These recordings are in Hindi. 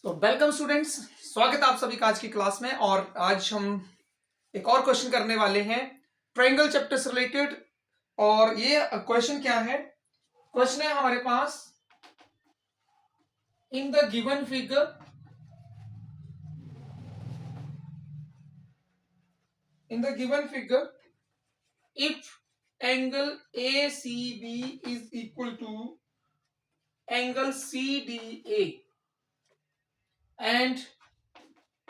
तो वेलकम स्टूडेंट्स, स्वागत है आप सभी का आज की क्लास में। और आज हम एक और क्वेश्चन करने वाले हैं ट्रायंगल चैप्टर से रिलेटेड। और ये क्वेश्चन क्या है? क्वेश्चन है हमारे पास, in the given figure if angle ACB is equal to angle CDA and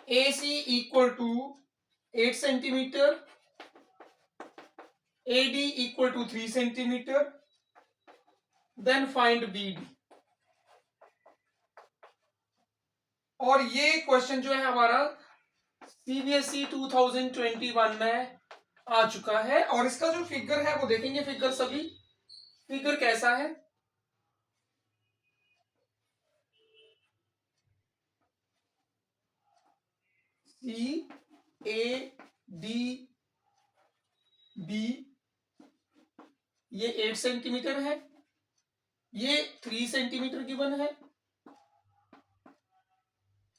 AC equal to 8 centimeter, AD equal to 3 centimeter, then find BD। और ये क्वेश्चन जो है हमारा CBSE 2021 में आ चुका है। और इसका जो फिगर है वो देखेंगे, फिगर सभी फिगर कैसा है। CADB ये 8 सेंटीमीटर है, ये 3 सेंटीमीटर गिवन है,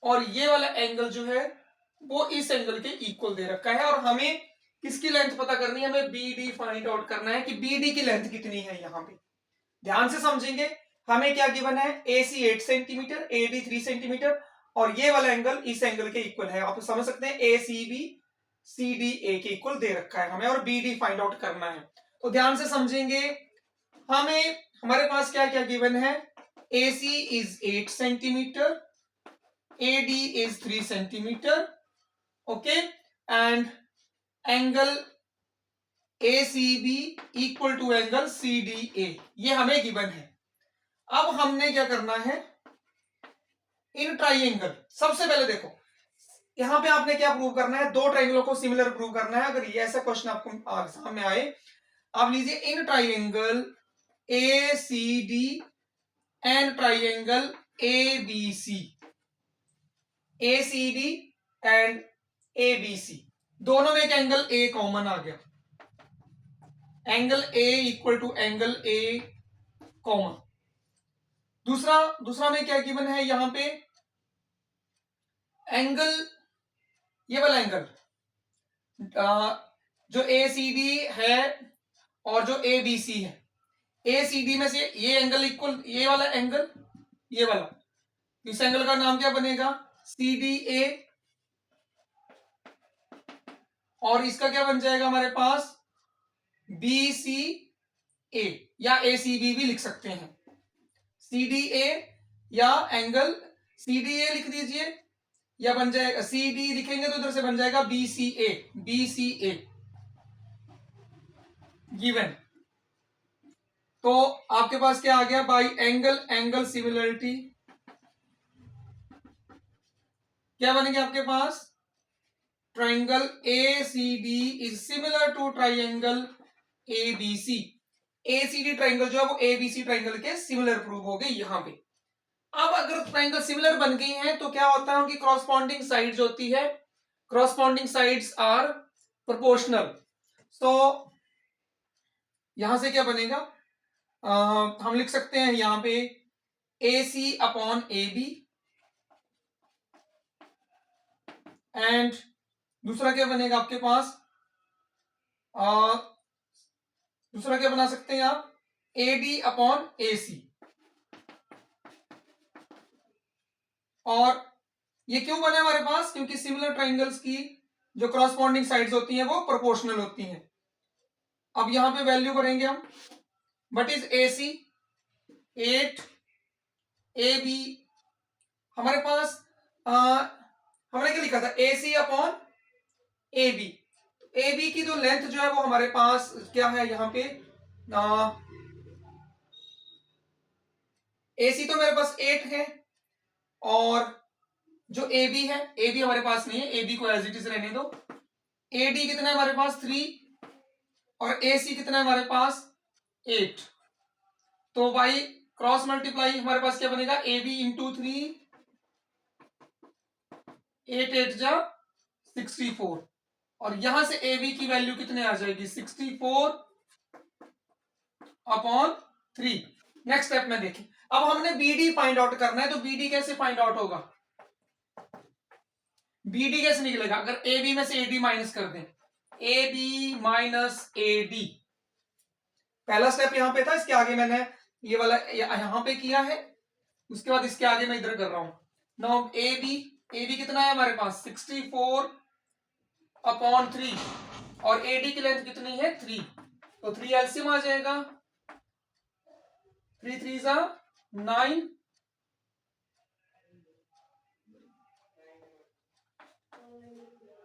और ये वाला एंगल जो है वो इस एंगल के इक्वल दे रखा है। और हमें किसकी लेंथ पता करनी है? हमें BD फाइंड आउट करना है कि BD की लेंथ कितनी है। यहां पे ध्यान से समझेंगे, हमें क्या गिवन है? AC 8 सेंटीमीटर, AD 3 सेंटीमीटर, और ये वाला एंगल इस एंगल के इक्वल है। आप समझ सकते हैं ACB CDA के इक्वल दे रखा है हमें, और BD फाइंड आउट करना है। तो ध्यान से समझेंगे, हमारे पास क्या क्या गिवन है? AC is 8 centimetre, AD is 3 centimeter, okay, and angle ACB equal to angle CDA, ये हमें गिवन है। अब हमने क्या करना है? इन ट्राइंगल, सबसे पहले देखो यहां पे आपने क्या प्रूव करना है? दो ट्राइंगलों को सिमिलर प्रूव करना है। अगर ये ऐसा क्वेश्चन आपको सामने आए, आप लीजिए in triangle ACD and triangle ABC, ACD and ABC, दोनों में एक एंगल A कॉमन आ गया, angle A equal to angle A common. दूसरा में क्या गिवन है? यहां पे एंगल, ये वाला एंगल जो ACD है और जो ABC है, ACD में से ये एंगल इक्वल, ये वाला एंगल, ये वाला, इस एंगल का नाम क्या बनेगा? CDA, और इसका क्या बन जाएगा हमारे पास? BCA, या ACB भी लिख सकते हैं। CDA या एंगल CDA लिख दीजिए, या बन जाएगा CD लिखेंगे तो इधर से बन जाएगा BCA गिवन। तो आपके पास क्या आ गया? बाई एंगल सिमिलरिटी क्या बनेंगे आपके पास? Triangle ACD is similar to triangle ABC। ACD triangle जो है वो ABC ट्राइंगल के सिमिलर प्रूव हो गई यहां पे। अब अगर ट्राइंगल सिमिलर बन गई हैं तो क्या होता है? उनकी कॉरस्पॉन्डिंग साइड्स होती है, कॉरस्पॉन्डिंग साइड्स आर प्रोपोर्शनल। तो यहां से क्या बनेगा? हम लिख सकते हैं यहां पे AC अपॉन AB, एंड दूसरा क्या बनेगा आपके पास? दूसरा क्या बना सकते हैं आप? AD upon AC। और ये क्यों बना हमारे पास? क्योंकि सिमिलर ट्राइंगल्स की जो कॉरस्पॉन्डिंग साइड्स होती हैं वो प्रोपोर्शनल होती हैं। अब यहां पे वैल्यू करेंगे हम, बट इज AC 8, AB हमारे पास हमने क्या लिखा था? AC upon AB। AB की जो लेंथ जो है वो हमारे पास क्या है यहां पे? AC तो मेरे पास 8 है, और जो AB है, AB हमारे पास नहीं है, AB को एज इट इज रहने दो। AD कितना है हमारे पास? 3, और AC कितना है हमारे पास? 8। तो भाई क्रॉस मल्टीप्लाई हमारे पास क्या बनेगा? AB इंटू 3, 8 8 जा 64, और यहां से AB की वैल्यू कितने आ जाएगी? 64 अपॉन 3। नेक्स्ट स्टेप में देखें, अब हमने BD फाइंड आउट करना है, तो BD कैसे फाइंड आउट होगा? बी डी कैसे निकलेगा? अगर ए बी में से ए डी माइनस कर दें, A B minus A D, पहला स्टेप यहां पे था, इसके आगे मैंने ये वाला यहां पे किया है, उसके बाद इसके आगे मैं इधर कर रहा हूं। नाउ ए बी कितना है हमारे पास 64/3 और ए डी की लेंथ कितनी है 3, तो 3 एलसीएम आ जाएगा, 3 3 जा 9,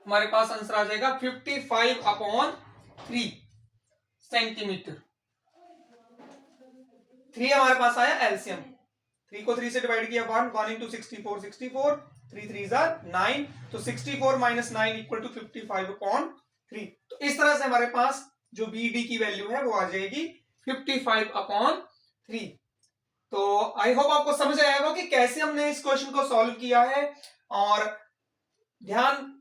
हमारे पास आंसर आ जाएगा 55/3 सेंटीमीटर। 3 हमारे पास आया एलसीएम, 3 को 3 से डिवाइड किया 1 इंटू 64 64, 3 3 जा 9, तो 64 माइनस 9 इक्वल टू 55/3। तो इस तरह से हमारे पास जो बी डी की वैल्यू है वो आ जाएगी 55/3। तो आई होप आपको समझ आया होगा कि कैसे हमने इस क्वेश्चन को सॉल्व किया है, और ध्यान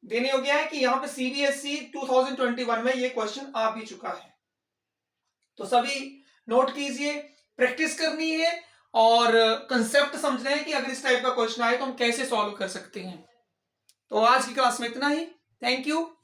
देने योग्य है कि यहां पे सीबीएसई 2021 में ये क्वेश्चन आ भी चुका है। तो सभी नोट कीजिए, प्रैक्टिस करनी है और कंसेप्ट समझना है कि अगर इस टाइप का क्वेश्चन आए तो हम कैसे सॉल्व कर सकते हैं। तो आज की क्लास में इतना ही। Thank you.